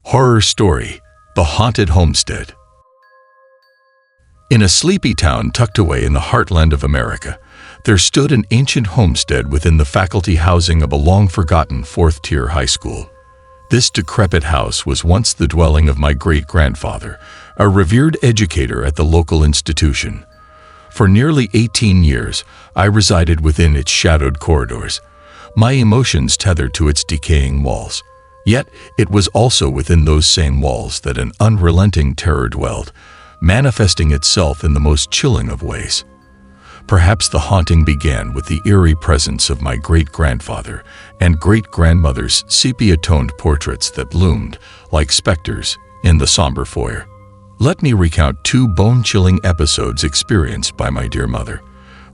Horror story: The Haunted Homestead. In a sleepy town tucked away in the heartland of America, there stood an ancient homestead within the faculty housing of a long-forgotten fourth-tier high school. This decrepit house was once the dwelling of my great-grandfather, a revered educator at the local institution. For nearly 18 years, I resided within its shadowed corridors, my emotions tethered to its decaying walls. Yet, it was also within those same walls that an unrelenting terror dwelled, manifesting itself in the most chilling of ways. Perhaps the haunting began with the eerie presence of my great-grandfather and great-grandmother's sepia-toned portraits that loomed, like specters, in the somber foyer. Let me recount two bone-chilling episodes experienced by my dear mother.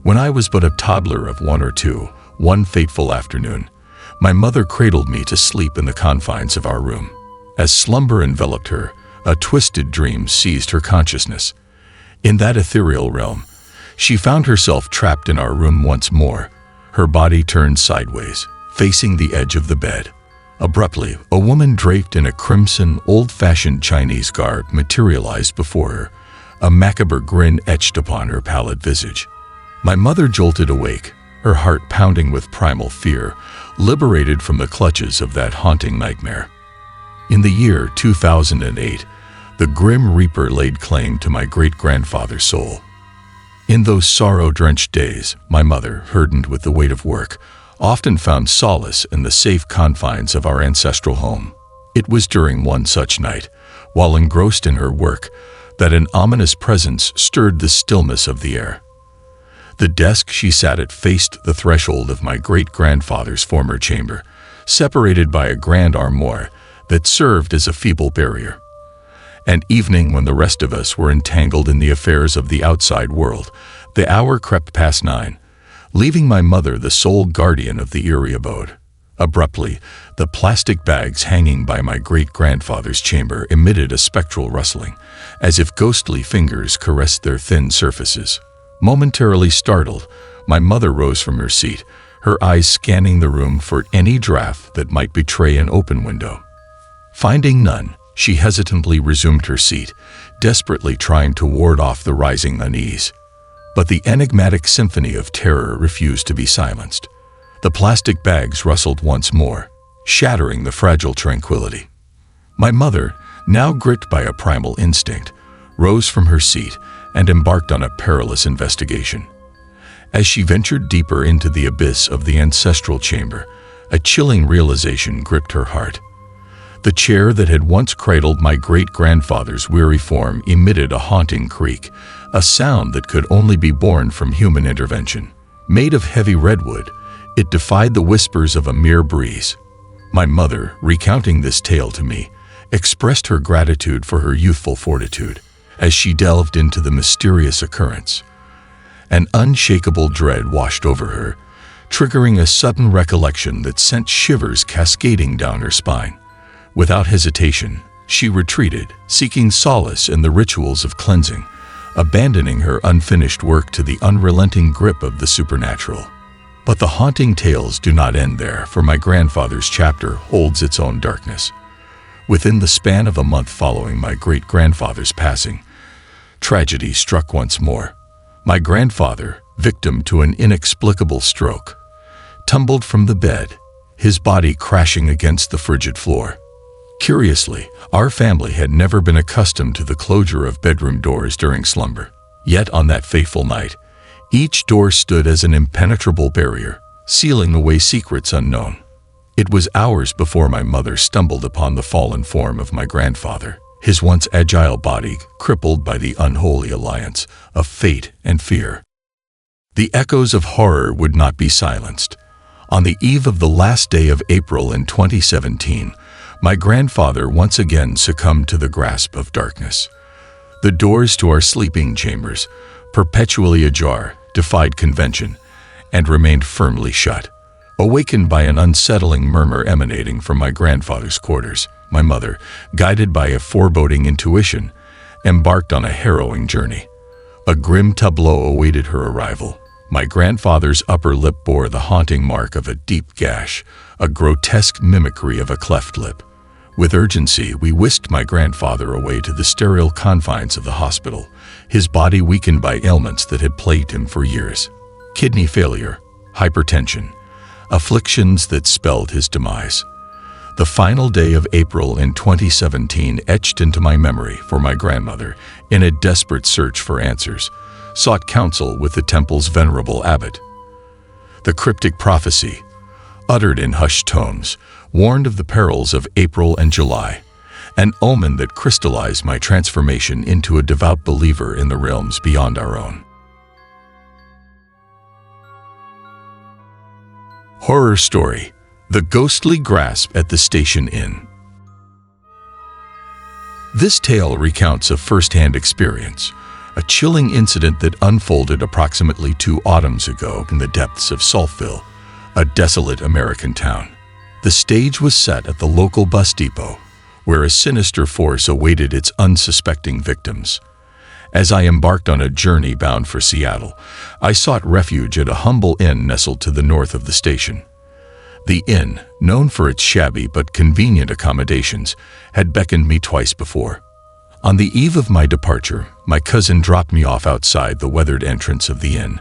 When I was but a toddler of 1 or 2, one fateful afternoon, my mother cradled me to sleep in the confines of our room. As slumber enveloped her, a twisted dream seized her consciousness. In that ethereal realm, she found herself trapped in our room once more, her body turned sideways, facing the edge of the bed. Abruptly, a woman draped in a crimson, old-fashioned Chinese garb materialized before her, a macabre grin etched upon her pallid visage. My mother jolted awake, her heart pounding with primal fear, liberated from the clutches of that haunting nightmare. In the year 2008, the Grim Reaper laid claim to my great-grandfather's soul. In those sorrow-drenched days, my mother, burdened with the weight of work, often found solace in the safe confines of our ancestral home. It was during one such night, while engrossed in her work, that an ominous presence stirred the stillness of the air. The desk she sat at faced the threshold of my great-grandfather's former chamber, separated by a grand armoire that served as a feeble barrier. An evening when the rest of us were entangled in the affairs of the outside world, the hour crept past 9, leaving my mother the sole guardian of the eerie abode. Abruptly, the plastic bags hanging by my great-grandfather's chamber emitted a spectral rustling, as if ghostly fingers caressed their thin surfaces. Momentarily startled, my mother rose from her seat, her eyes scanning the room for any draft that might betray an open window. Finding none, she hesitantly resumed her seat, desperately trying to ward off the rising unease. But the enigmatic symphony of terror refused to be silenced. The plastic bags rustled once more, shattering the fragile tranquility. My mother, now gripped by a primal instinct, rose from her seat and embarked on a perilous investigation. As she ventured deeper into the abyss of the ancestral chamber, a chilling realization gripped her heart. The chair that had once cradled my great-grandfather's weary form emitted a haunting creak, a sound that could only be born from human intervention. Made of heavy redwood, it defied the whispers of a mere breeze. My mother, recounting this tale to me, expressed her gratitude for her youthful fortitude. As she delved into the mysterious occurrence, an unshakable dread washed over her, triggering a sudden recollection that sent shivers cascading down her spine. Without hesitation, she retreated, seeking solace in the rituals of cleansing, abandoning her unfinished work to the unrelenting grip of the supernatural. But the haunting tales do not end there, for my grandfather's chapter holds its own darkness. Within the span of a month following my great-grandfather's passing, tragedy struck once more. My grandfather, victim to an inexplicable stroke, tumbled from the bed, his body crashing against the frigid floor. Curiously, our family had never been accustomed to the closure of bedroom doors during slumber. Yet on that fateful night, each door stood as an impenetrable barrier, sealing away secrets unknown. It was hours before my mother stumbled upon the fallen form of my grandfather, his once agile body crippled by the unholy alliance of fate and fear. The echoes of horror would not be silenced. On the eve of the last day of April in 2017, my grandfather once again succumbed to the grasp of darkness. The doors to our sleeping chambers, perpetually ajar, defied convention and remained firmly shut. Awakened by an unsettling murmur emanating from my grandfather's quarters, my mother, guided by a foreboding intuition, embarked on a harrowing journey. A grim tableau awaited her arrival. My grandfather's upper lip bore the haunting mark of a deep gash, a grotesque mimicry of a cleft lip. With urgency, we whisked my grandfather away to the sterile confines of the hospital, his body weakened by ailments that had plagued him for years. Kidney failure, hypertension, afflictions that spelled his demise. The final day of April in 2017 etched into my memory, for my grandmother, in a desperate search for answers, sought counsel with the temple's venerable abbot. The cryptic prophecy, uttered in hushed tones, warned of the perils of April and July, an omen that crystallized my transformation into a devout believer in the realms beyond our own. Horror story: The Ghostly Grasp at the Station Inn. This tale recounts a first-hand experience, a chilling incident that unfolded approximately 2 autumns ago in the depths of Saltville, a desolate American town. The stage was set at the local bus depot, where a sinister force awaited its unsuspecting victims. As I embarked on a journey bound for Seattle, I sought refuge at a humble inn nestled to the north of the station. The inn, known for its shabby but convenient accommodations, had beckoned me twice before. On the eve of my departure, my cousin dropped me off outside the weathered entrance of the inn,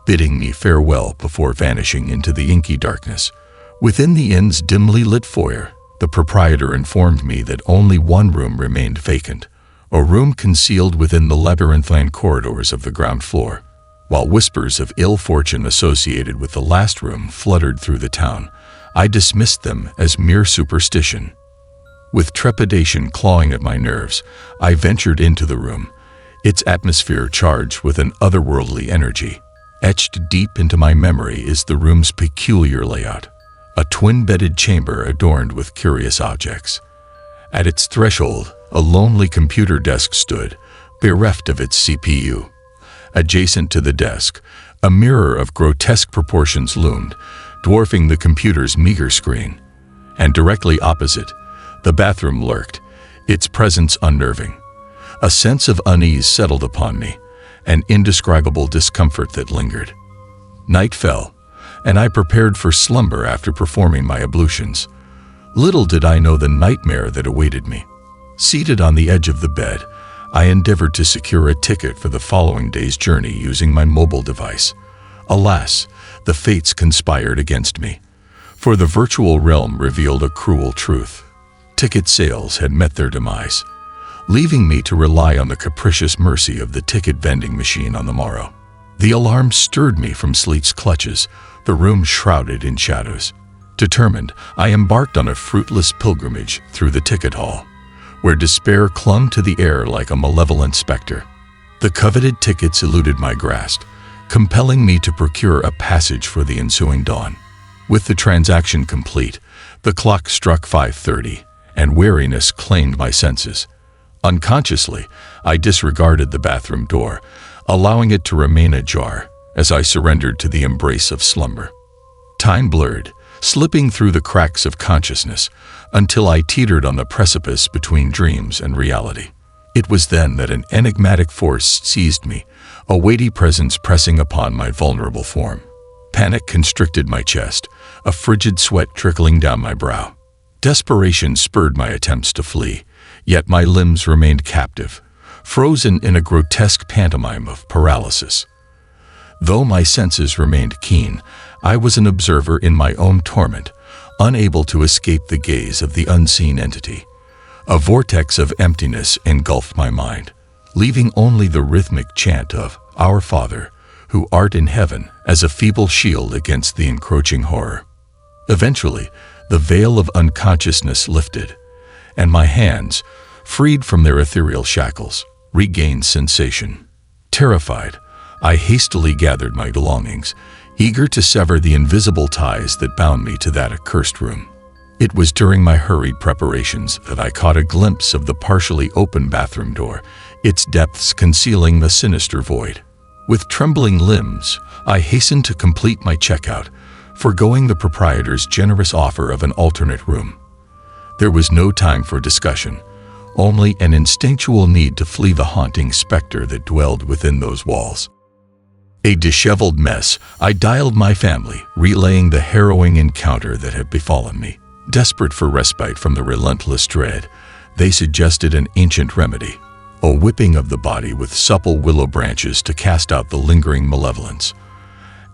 bidding me farewell before vanishing into the inky darkness. Within the inn's dimly lit foyer, the proprietor informed me that only one room remained vacant, a room concealed within the labyrinthine corridors of the ground floor. While whispers of ill fortune associated with the last room fluttered through the town, I dismissed them as mere superstition. With trepidation clawing at my nerves, I ventured into the room, its atmosphere charged with an otherworldly energy. Etched deep into my memory is the room's peculiar layout, a twin-bedded chamber adorned with curious objects. At its threshold, a lonely computer desk stood, bereft of its CPU. Adjacent to the desk, a mirror of grotesque proportions loomed, dwarfing the computer's meager screen. And directly opposite, the bathroom lurked, its presence unnerving. A sense of unease settled upon me, an indescribable discomfort that lingered. Night fell, and I prepared for slumber after performing my ablutions. Little did I know the nightmare that awaited me. Seated on the edge of the bed, I endeavored to secure a ticket for the following day's journey using my mobile device. Alas, the fates conspired against me, for the virtual realm revealed a cruel truth. Ticket sales had met their demise, leaving me to rely on the capricious mercy of the ticket vending machine on the morrow. The alarm stirred me from sleep's clutches, the room shrouded in shadows. Determined, I embarked on a fruitless pilgrimage through the ticket hall, where despair clung to the air like a malevolent specter. The coveted tickets eluded my grasp, compelling me to procure a passage for the ensuing dawn. With the transaction complete, the clock struck 5:30, and weariness claimed my senses. Unconsciously, I disregarded the bathroom door, allowing it to remain ajar as I surrendered to the embrace of slumber. Time blurred, slipping through the cracks of consciousness until I teetered on the precipice between dreams and reality. It was then that an enigmatic force seized me, a weighty presence pressing upon my vulnerable form. Panic constricted my chest, a frigid sweat trickling down my brow. Desperation spurred my attempts to flee, yet my limbs remained captive, frozen in a grotesque pantomime of paralysis. Though my senses remained keen, I was an observer in my own torment, unable to escape the gaze of the unseen entity. A vortex of emptiness engulfed my mind, leaving only the rhythmic chant of "Our Father, who art in heaven" as a feeble shield against the encroaching horror. Eventually, the veil of unconsciousness lifted, and my hands, freed from their ethereal shackles, regained sensation. Terrified, I hastily gathered my belongings, eager to sever the invisible ties that bound me to that accursed room. It was during my hurried preparations that I caught a glimpse of the partially open bathroom door, its depths concealing the sinister void. With trembling limbs, I hastened to complete my checkout, forgoing the proprietor's generous offer of an alternate room. There was no time for discussion, only an instinctual need to flee the haunting specter that dwelled within those walls. A disheveled mess, I dialed my family, relaying the harrowing encounter that had befallen me. Desperate for respite from the relentless dread, they suggested an ancient remedy, a whipping of the body with supple willow branches to cast out the lingering malevolence.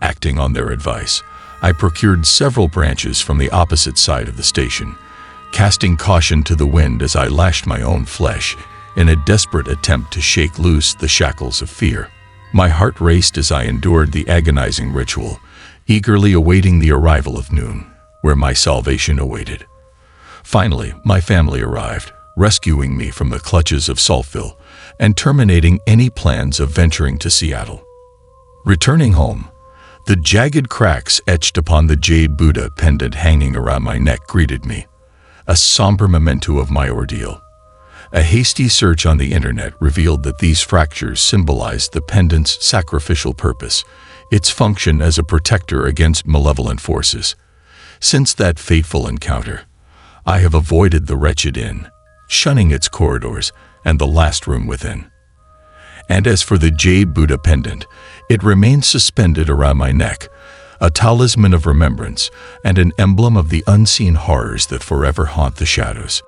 Acting on their advice, I procured several branches from the opposite side of the station, casting caution to the wind as I lashed my own flesh in a desperate attempt to shake loose the shackles of fear. My heart raced as I endured the agonizing ritual, eagerly awaiting the arrival of noon, where my salvation awaited. Finally, my family arrived, rescuing me from the clutches of Saltville and terminating any plans of venturing to Seattle. Returning home, the jagged cracks etched upon the jade Buddha pendant hanging around my neck greeted me, a somber memento of my ordeal. A hasty search on the internet revealed that these fractures symbolized the pendant's sacrificial purpose, its function as a protector against malevolent forces. Since that fateful encounter, I have avoided the wretched inn, shunning its corridors and the last room within. And as for the jade Buddha pendant, it remains suspended around my neck, a talisman of remembrance and an emblem of the unseen horrors that forever haunt the shadows.